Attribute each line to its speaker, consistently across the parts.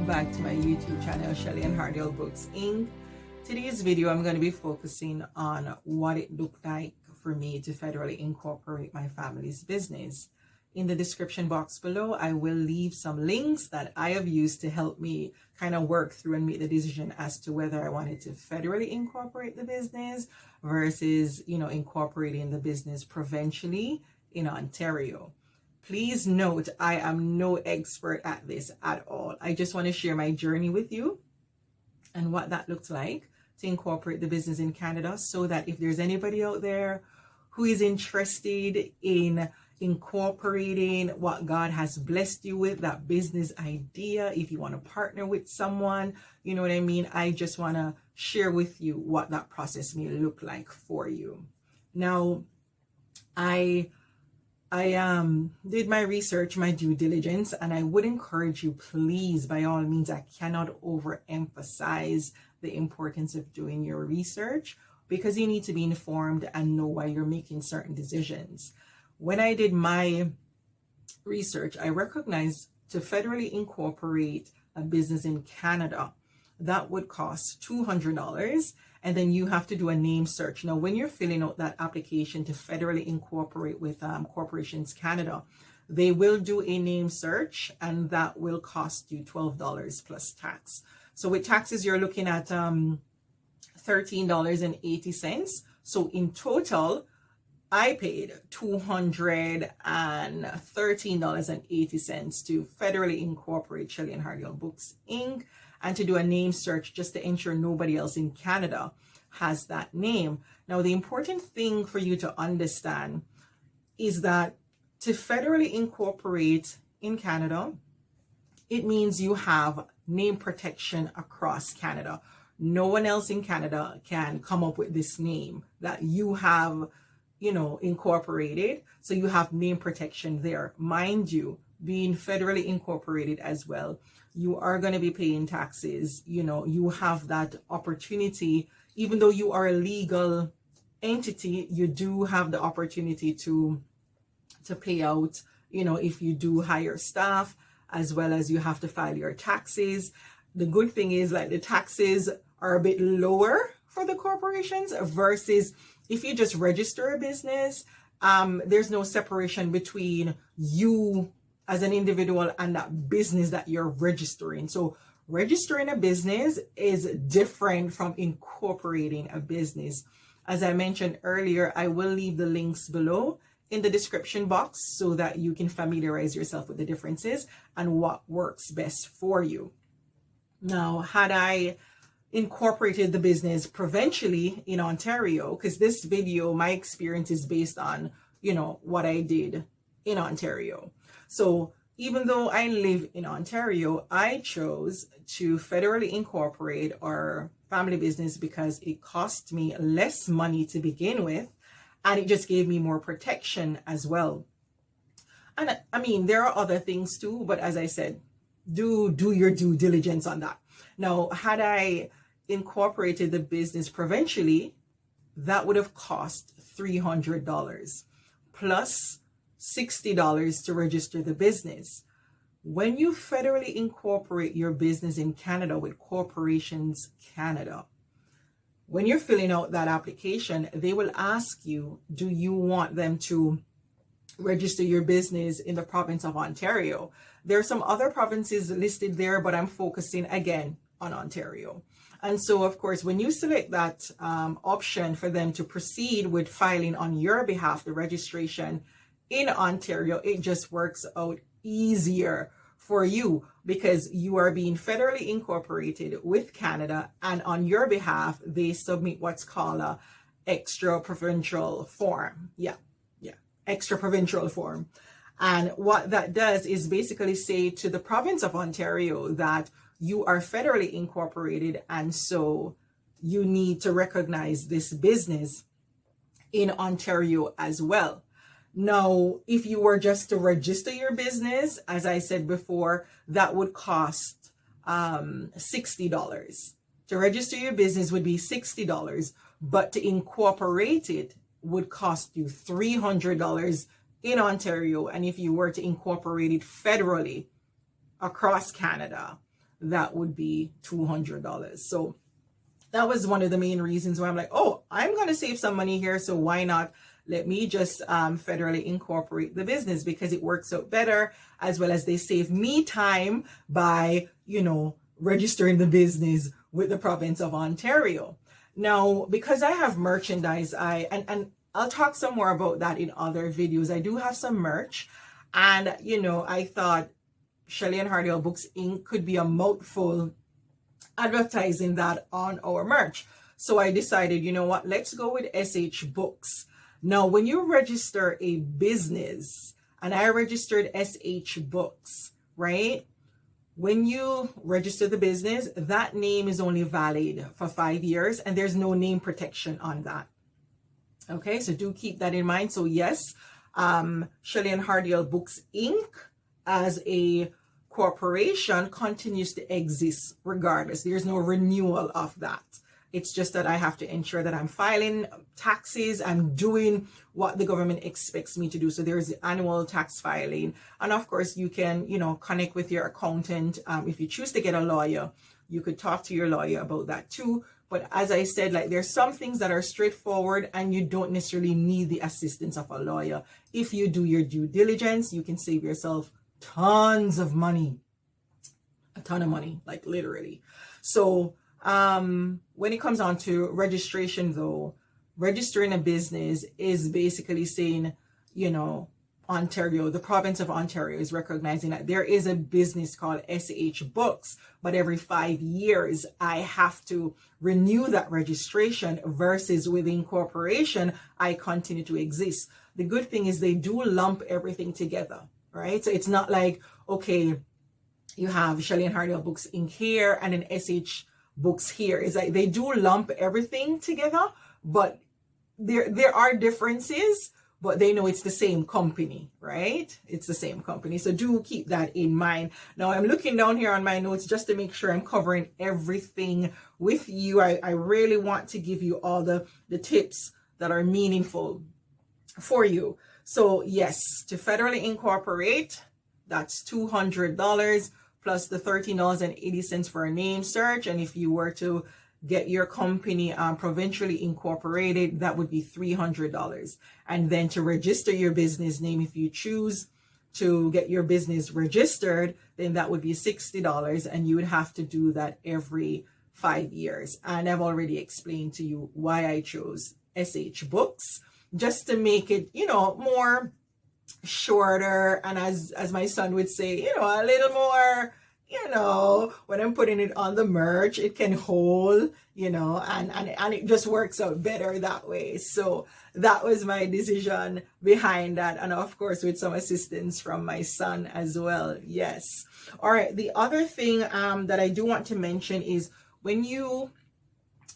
Speaker 1: back to my YouTube channel, Shelleanne Hardial Books Inc. Today's video, I'm going to be focusing on what it looked like for me to federally incorporate my family's business. In the description box below, I will leave some links that I have used to help me kind of work through and make the decision as to whether I wanted to federally incorporate the business versus, incorporating the business provincially in Ontario. Please note, I am no expert at this at all. I just want to share my journey with you and what that looks like to incorporate the business in Canada, so that if there's anybody out there who is interested in incorporating what God has blessed you with, that business idea, if you want to partner with someone, you know what I mean? I just want to share with you what that process may look like for you. Now, I did my research, my due diligence, and I would encourage you, please, by all means, I cannot overemphasize the importance of doing your research, because you need to be informed and know why you're making certain decisions. When I did my research, I recognized to federally incorporate a business in Canada, that would cost $200. And then you have to do a name search. Now, when you're filling out that application to federally incorporate with Corporations Canada, they will do a name search, and that will cost you $12 plus tax. So with taxes, you're looking at $13.80. So in total, I paid $213.80 to federally incorporate Shelleanne Hardial Books Inc. and to do a name search just to ensure nobody else in Canada has that name. Now, the important thing for you to understand is that to federally incorporate in Canada, it means you have name protection across Canada. No one else in Canada can come up with this name that you have, incorporated. So you have name protection there. Mind you, being federally incorporated as well, you are going to be paying taxes. You have that opportunity. Even though you are a legal entity, you do have the opportunity to pay out, if you do hire staff, as well as you have to file your taxes. The good thing is, like, the taxes are a bit lower for the corporations versus if you just register a business. There's no separation between you as an individual and that business that you're registering. So registering a business is different from incorporating a business. As I mentioned earlier, I will leave the links below in the description box so that you can familiarize yourself with the differences and what works best for you. Now, had I incorporated the business provincially in Ontario, because this video, my experience is based on, what I did in Ontario. So even though I live in Ontario, I chose to federally incorporate our family business because it cost me less money to begin with, and it just gave me more protection as well. And I mean, there are other things too, but as I said, do your due diligence on that. Now, had I incorporated the business provincially, that would have cost $300 plus $60 to register the business. When you federally incorporate your business in Canada with Corporations Canada, when you're filling out that application, they will ask you, do you want them to register your business in the province of Ontario? There are some other provinces listed there, but I'm focusing again on Ontario. And so, of course, when you select that option for them to proceed with filing on your behalf, the registration in Ontario, it just works out easier for you because you are being federally incorporated with Canada, and on your behalf, they submit what's called a extra provincial form. Extra provincial form. And what that does is basically say to the province of Ontario that you are federally incorporated, and so you need to recognize this business in Ontario as well. Now, if you were just to register your business, as I said before, that would cost $60. To register your business would be $60, but to incorporate it would cost you $300 in Ontario. And if you were to incorporate it federally across Canada, that would be $200. So that was one of the main reasons why I'm like, oh, I'm going to save some money here. So why not let me just federally incorporate the business, because it works out better, as well as they save me time by, registering the business with the province of Ontario. Now, because I have merchandise, and I'll talk some more about that in other videos. I do have some merch, and I thought Shelleanne Hardial Books Inc. could be a mouthful advertising that on our merch. So I decided, you know what, let's go with SH Books. Now, when you register a business, and I registered SH Books, right? When you register the business, that name is only valid for 5 years, and there's no name protection on that. Okay, so do keep that in mind. So yes, Shelleanne Hardial Books Inc. as a corporation continues to exist regardless. There's no renewal of that. It's just that I have to ensure that I'm filing taxes and doing what the government expects me to do. So there's annual tax filing. And of course, you can, connect with your accountant. If you choose to get a lawyer, you could talk to your lawyer about that too. But as I said, there's some things that are straightforward and you don't necessarily need the assistance of a lawyer. If you do your due diligence, you can save yourself tons of money, a ton of money, literally. So when it comes on to registration though, registering a business is basically saying, Ontario, the province of Ontario is recognizing that there is a business called SH Books, but every 5 years I have to renew that registration, versus with incorporation, I continue to exist. The good thing is they do lump everything together, right? So it's not like, okay, you have Shelleanne Hardial Books Inc. here and then SH Books here. It's like they do lump everything together, but there are differences, but they know it's the same company, right? It's the same company. So do keep that in mind. Now I'm looking down here on my notes just to make sure I'm covering everything with you. I really want to give you all the tips that are meaningful for you. So yes, to federally incorporate, that's $200 plus the $13.80 for a name search. And if you were to get your company provincially incorporated, that would be $300. And then to register your business name, if you choose to get your business registered, then that would be $60, and you would have to do that every 5 years. And I've already explained to you why I chose SH Books, just to make it, more shorter, and as my son would say, a little more, when I'm putting it on the merch, it can hold, and it just works out better that way. So that was my decision behind that. And of course, with some assistance from my son as well. Yes. All right. The other thing that I do want to mention is when you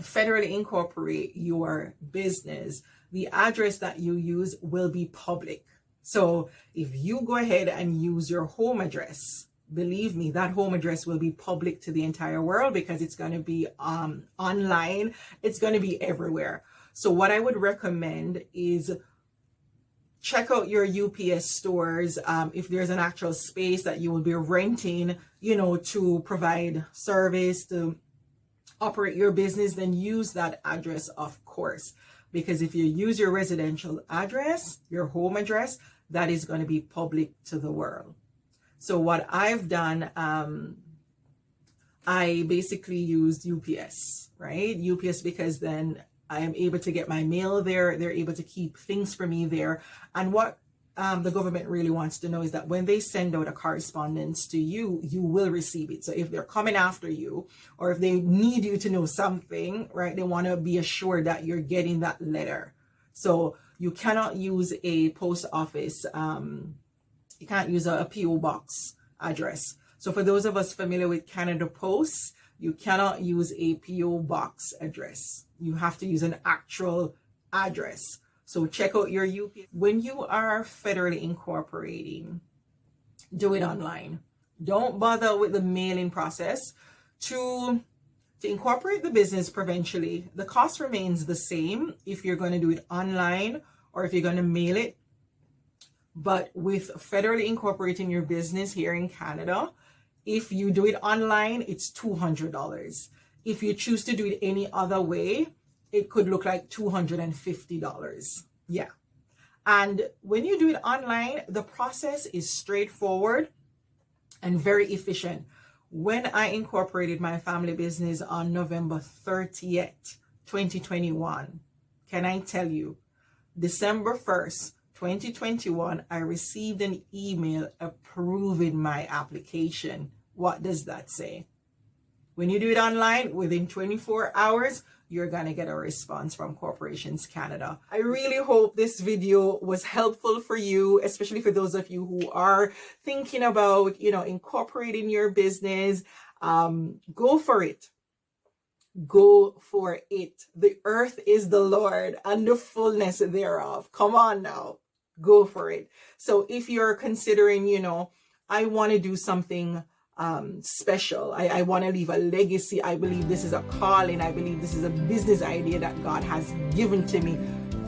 Speaker 1: federally incorporate your business, the address that you use will be public. So if you go ahead and use your home address, believe me, that home address will be public to the entire world, because it's going to be online. It's going to be everywhere. So what I would recommend is check out your UPS stores. If there's an actual space that you will be renting, to provide service, to operate your business, then use that address, of course. Because if you use your residential address, your home address, that is going to be public to the world. So what I've done, I basically used UPS, right? UPS, because then I am able to get my mail there. They're able to keep things for me there. And what the government really wants to know is that when they send out a correspondence to you, you will receive it. So if they're coming after you, or if they need you to know something, right, they want to be assured that you're getting that letter. So you cannot use a post office, you can't use a PO box address. So for those of us familiar with Canada Post, you cannot use a PO box address. You have to use an actual address. So check out your UPS. When you are federally incorporating, do it online. Don't bother with the mailing process. To incorporate the business provincially, the cost remains the same if you're going to do it online or if you're going to mail it. But with federally incorporating your business here in Canada, If you do it online, it's $200. If you choose to do it any other way, it could look like $250. Yeah. And when you do it online, the process is straightforward and very efficient. When I incorporated my family business on November 30th, 2021, can I tell you, December 1st, 2021, I received an email approving my application. What does that say? When you do it online, within 24 hours, you're going to get a response from Corporations Canada. I really hope this video was helpful for you, especially for those of you who are thinking about, incorporating your business. Go for it. Go for it. The earth is the Lord and the fullness thereof. Come on now. Go for it. So if you're considering, I want to do something special. I want to leave a legacy. I believe this is a calling. I believe this is a business idea that God has given to me.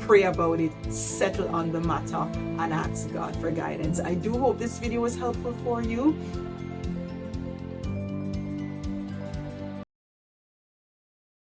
Speaker 1: Pray about it, settle on the matter, and ask God for guidance. I do hope this video was helpful for you.